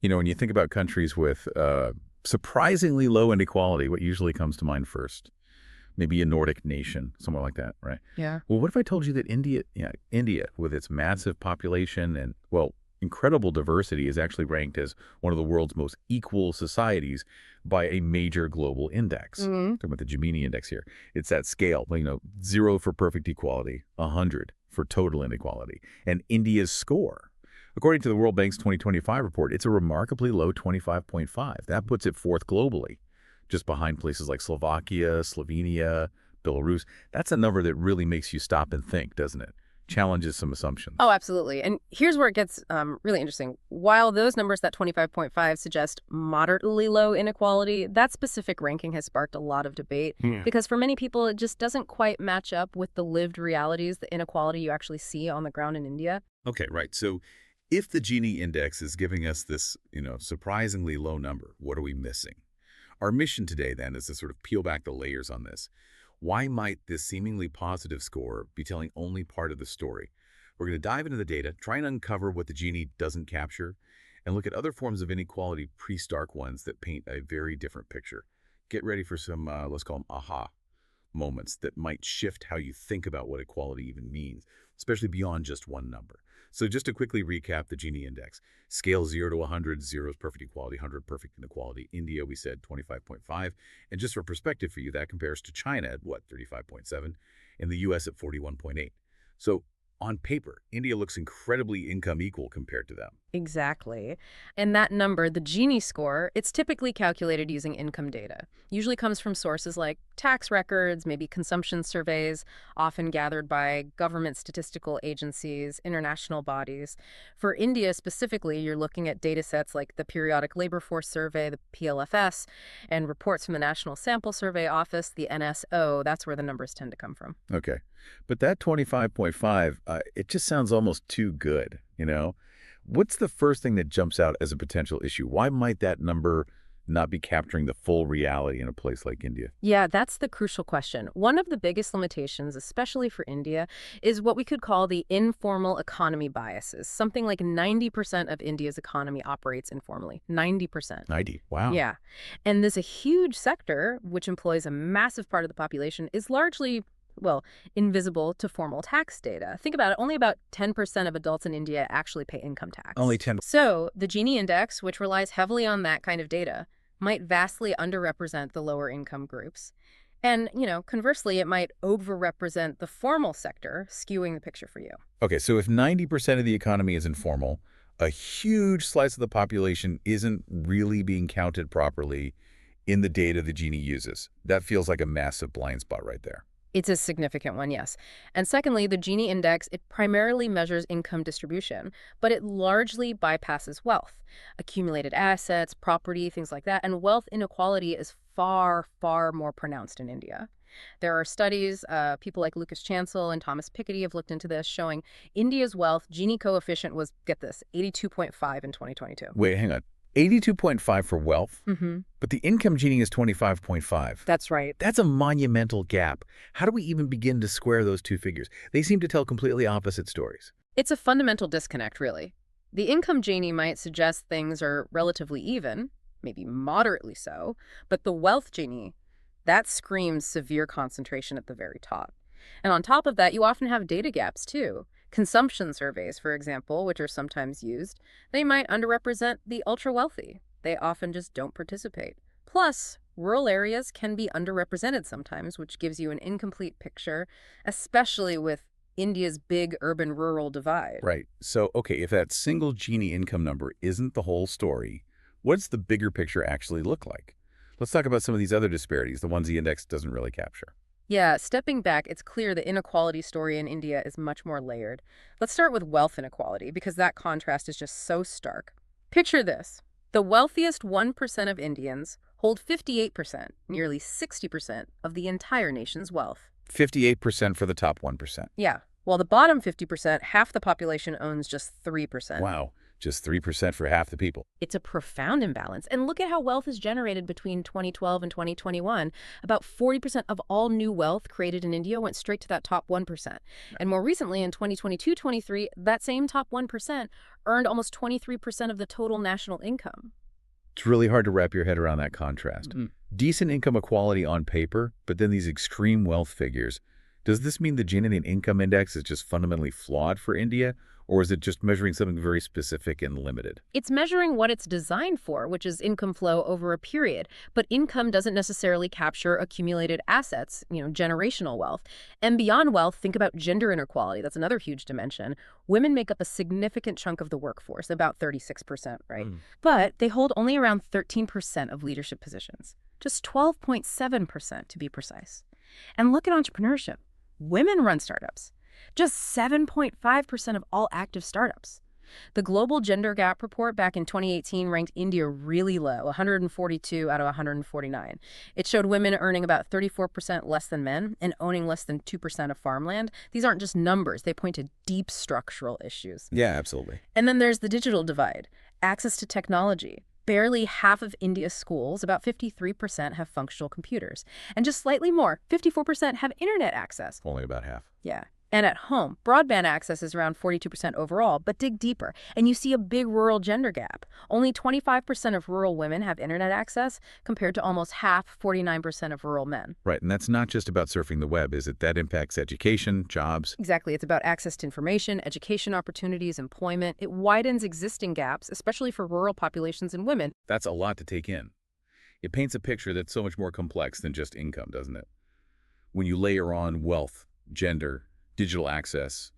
When you think about countries with surprisingly low inequality, what usually comes to mind first? Maybe a Nordic nation, somewhere like that, right? Yeah. Well, what if I told you that India, with its massive population and, well, incredible diversity, is actually ranked as one of the world's most equal societies by a major global index? Hmm. Talking about the Gini Index here. It's that scale, 0 for perfect equality, 100 for total inequality. And India's score, according to the World Bank's 2025 report, it's a remarkably low 25.5. That puts it fourth globally, just behind places like Slovakia, Slovenia, Belarus. That's a number that really makes you stop and think, doesn't it? Challenges some Oh, assumptions. absolutely. And here's where it gets really interesting. While those numbers, that 25.5, suggest moderately low inequality, that specific ranking has sparked a lot of debate Yeah. because for many people, it just doesn't quite match up with the lived realities, the inequality you actually see on the ground in India. Okay, right. So if the Gini Index is giving us this, surprisingly low number, what are we missing? Our mission today, then, is to sort of peel back the layers on this. Why might this seemingly positive score be telling only part of the story? We're going to dive into the data, try and uncover what the Gini doesn't capture, and look at other forms of inequality, pre-Stark ones, that paint a very different picture. Get ready for some, let's call them aha moments that might shift how you think about what equality even means, especially beyond just one number. So just to quickly recap the Gini Index, scale 0 to 100, 0 is perfect equality, 100 perfect inequality. India, we said 25.5. And just for perspective for you, that compares to China at what, 35.7, and the US at 41.8. So on paper, India looks incredibly income equal compared to them. Exactly. And that number, the Gini score, it's typically calculated using income data. Usually comes from sources like tax records, maybe consumption surveys, often gathered by government statistical agencies, international bodies. For India specifically, you're looking at data sets like the Periodic Labor Force Survey, the PLFS, and reports from the National Sample Survey Office, the NSO. That's where the numbers tend to come from. Okay. But that 25.5, it just sounds almost too good. What's the first thing that jumps out as a potential issue? Why might that number not be capturing the full reality in a place like India? Yeah, that's the crucial question. One of the biggest limitations, especially for India, is what we could call the informal economy biases. Something like 90% of India's economy operates informally. 90%. 90. Wow. Yeah. And this a huge sector, which employs a massive part of the population, is largely, well, invisible to formal tax data. Think about it, only about 10% of adults in India actually pay income Only tax. 10. So the Gini Index, which relies heavily on that kind of data, might vastly underrepresent the lower income groups. And, conversely, it might overrepresent the formal sector, skewing the picture for you. Okay, so if 90% of the economy is informal, a huge slice of the population isn't really being counted properly in the data the Gini uses. That feels like a massive blind spot right there. It's a significant one, yes. And secondly, the Gini Index, it primarily measures income distribution, but it largely bypasses wealth, accumulated assets, property, things like that. And wealth inequality is far, far more pronounced in India. There are studies, people like Lucas Chancel and Thomas Piketty have looked into this, showing India's wealth Gini coefficient was, get this, 82.5 in 2022. Wait, hang on. 82.5 for wealth, Mm-hmm. but the income Gini is 25.5. That's right. That's a monumental gap. How do we even begin to square those two figures? They seem to tell completely opposite stories. It's a fundamental disconnect, really. The income Gini might suggest things are relatively even, maybe moderately so, but the wealth Gini, that screams severe concentration at the very top. And on top of that, you often have data gaps, too. Consumption surveys, for example, which are sometimes used, they might underrepresent the ultra-wealthy. They often just don't participate. Plus, rural areas can be underrepresented sometimes, which gives you an incomplete picture, especially with India's big urban-rural divide. Right. So, okay, if that single Gini income number isn't the whole story, what's the bigger picture actually look like? Let's talk about some of these other disparities, the ones the index doesn't really capture. Yeah, stepping back, it's clear the inequality story in India is much more layered. Let's start with wealth inequality, because that contrast is just so stark. Picture this. The wealthiest 1% of Indians hold 58%, nearly 60% of the entire nation's wealth. 58% for the top 1%. Yeah, while the bottom 50%, half the population owns just 3%. Wow. just 3% for half the people. It's a profound imbalance. And look at how wealth is generated between 2012 and 2021. About 40% of all new wealth created in India went straight to that top 1%. And more recently, in 2022-23, that same top 1% earned almost 23% of the total national income. It's really hard to wrap your head around that contrast. Decent income equality on paper, but then these extreme wealth figures. Does this mean the Gini Income Index is just fundamentally flawed for India, or is it just measuring something very specific and limited? It's measuring what it's designed for, which is income flow over a period. But income doesn't necessarily capture accumulated assets, generational wealth. And beyond wealth, think about gender inequality. That's another huge dimension. Women make up a significant chunk of the workforce, about 36%, right? But they hold only around 13% of leadership positions, just 12.7% to be precise. And look at entrepreneurship. Women run startups. Just 7.5% of all active startups. The Global Gender Gap Report back in 2018 ranked India really low, 142 out of 149. It showed women earning about 34% less than men and owning less than 2% of farmland. These aren't just numbers. They point to deep structural issues. Yeah, absolutely. And then there's the digital divide, access to technology. Barely half of India's schools, about 53%, have functional computers. And just slightly more, 54% have internet access. Only about half. Yeah. And at home, broadband access is around 42% overall, but dig deeper, and you see a big rural gender gap. Only 25% of rural women have internet access, compared to almost half, 49% of rural men. Right, and that's not just about surfing the web, is it? That impacts education, jobs. Exactly. It's about access to information, education opportunities, employment. It widens existing gaps, especially for rural populations and women. That's a lot to take in. It paints a picture that's so much more complex than just income, doesn't it? When you layer on wealth, gender, digital access.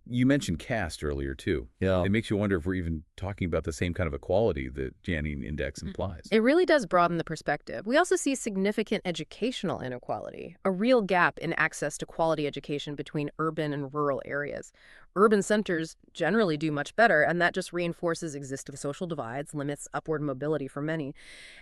You mentioned caste earlier, too. Yeah. It makes you wonder if we're even talking about the same kind of equality that Gini Index implies. It really does broaden the perspective. We also see significant educational inequality, a real gap in access to quality education between urban and rural areas. Urban centers generally do much better, and that just reinforces existing social divides, limits upward mobility for many.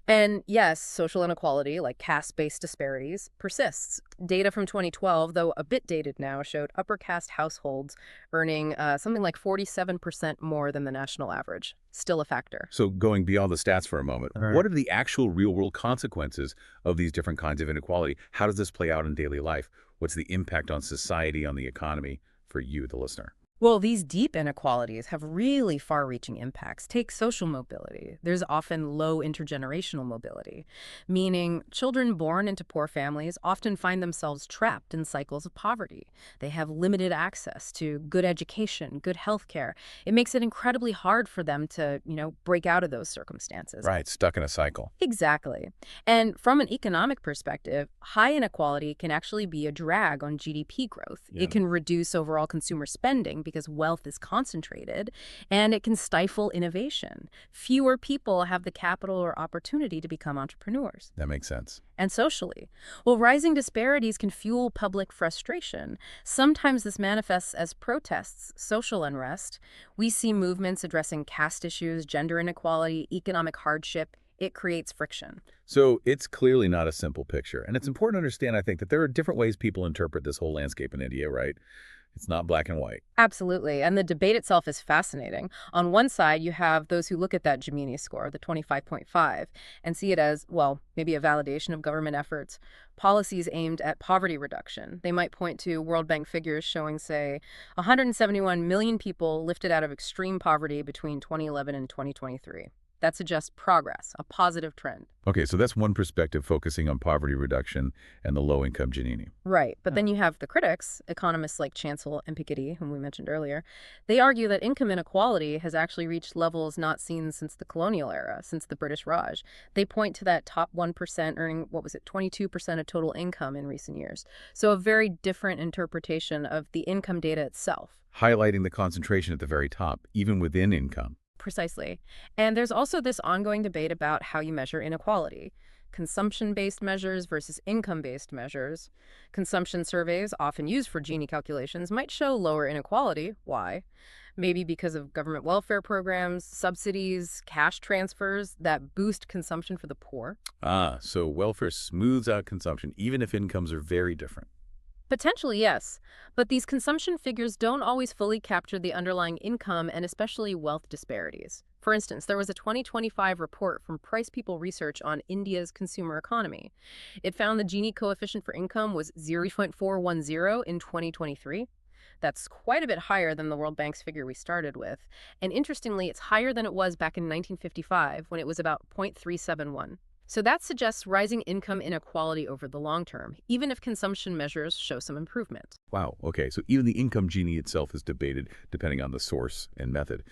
And yes, social inequality, like caste-based disparities, persists. Data from 2012, though a bit dated now, showed upper caste households earning something like 47% more than the national average. Still a factor. So going beyond the stats for a moment, All right. what are the actual real-world consequences of these different kinds of inequality? How does this play out in daily life? What's the impact on society, on the economy for you, the listener? Well, these deep inequalities have really far-reaching impacts. Take social mobility. There's often low intergenerational mobility, meaning children born into poor families often find themselves trapped in cycles of poverty. They have limited access to good education, good health care. It makes it incredibly hard for them to, break out of those circumstances. Right, stuck in a cycle. Exactly. And from an economic perspective, high inequality can actually be a drag on GDP growth. Yeah. It can reduce overall consumer spending because wealth is concentrated, and it can stifle innovation. Fewer people have the capital or opportunity to become entrepreneurs. That makes sense. And socially, well, rising disparities can fuel public frustration. Sometimes this manifests as protests, social unrest. We see movements addressing caste issues, gender inequality, economic hardship. It creates friction. So it's clearly not a simple picture. And it's important to understand, I think, that there are different ways people interpret this whole landscape in India, right? It's not black and white. Absolutely. And the debate itself is fascinating. On one side, you have those who look at that Gini score, the 25.5, and see it as, well, maybe a validation of government efforts, policies aimed at poverty reduction. They might point to World Bank figures showing, say, 171 million people lifted out of extreme poverty between 2011 and 2023. That suggests progress, a positive trend. Okay, so that's one perspective focusing on poverty reduction and the low-income Gini. Right. But then you have the critics, economists like Chancellor and Piketty, whom we mentioned earlier. They argue that income inequality has actually reached levels not seen since the colonial era, since the British Raj. They point to that top 1% earning, 22% of total income in recent years. So a very different interpretation of the income data itself. Highlighting the concentration at the very top, even within income. Precisely. And there's also this ongoing debate about how you measure inequality. Consumption-based measures versus income-based measures. Consumption surveys, often used for Gini calculations, might show lower inequality. Why? Maybe because of government welfare programs, subsidies, cash transfers that boost consumption for the poor. So welfare smooths out consumption, even if incomes are very different. Potentially, yes. But these consumption figures don't always fully capture the underlying income and especially wealth disparities. For instance, there was a 2025 report from Price People Research on India's consumer economy. It found the Gini coefficient for income was 0.410 in 2023. That's quite a bit higher than the World Bank's figure we started with. And interestingly, it's higher than it was back in 1955 when it was about 0.371. So that suggests rising income inequality over the long term, even if consumption measures show some improvement. Wow, okay, so even the income Gini itself is debated depending on the source and method.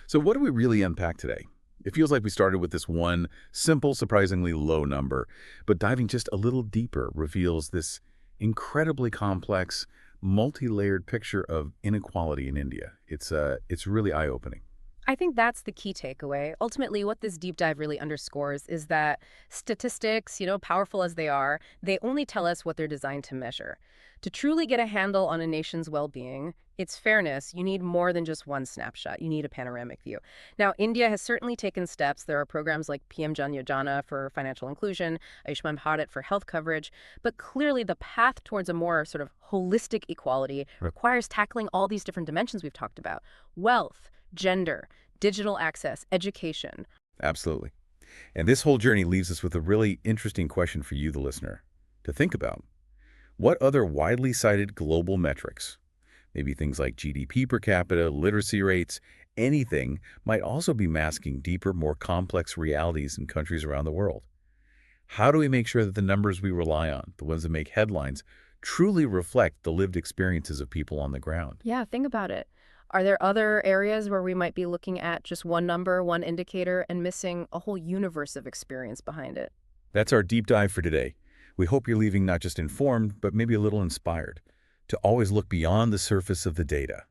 So what do we really unpack today? It feels like we started with this one simple, surprisingly low number, but diving just a little deeper reveals this incredibly complex, multi-layered picture of inequality in India. It's really eye-opening. I think that's the key takeaway. Ultimately, what this deep dive really underscores is that statistics, powerful as they are, they only tell us what they're designed to measure. To truly get a handle on a nation's well-being, its fairness, you need more than just one snapshot. You need a panoramic view. Now, India has certainly taken steps. There are programs like PM Jan Yojana for financial inclusion, Ayushman Bharat for health coverage, but clearly the path towards a more sort of holistic equality requires tackling all these different dimensions we've talked about: wealth, gender, digital access, education. Absolutely. And this whole journey leaves us with a really interesting question for you, the listener, to think about. What other widely cited global metrics, maybe things like GDP per capita, literacy rates, anything, might also be masking deeper, more complex realities in countries around the world? How do we make sure that the numbers we rely on, the ones that make headlines, truly reflect the lived experiences of people on the ground? Yeah, think about it. Are there other areas where we might be looking at just one number, one indicator, and missing a whole universe of experience behind it? That's our deep dive for today. We hope you're leaving not just informed, but maybe a little inspired to always look beyond the surface of the data.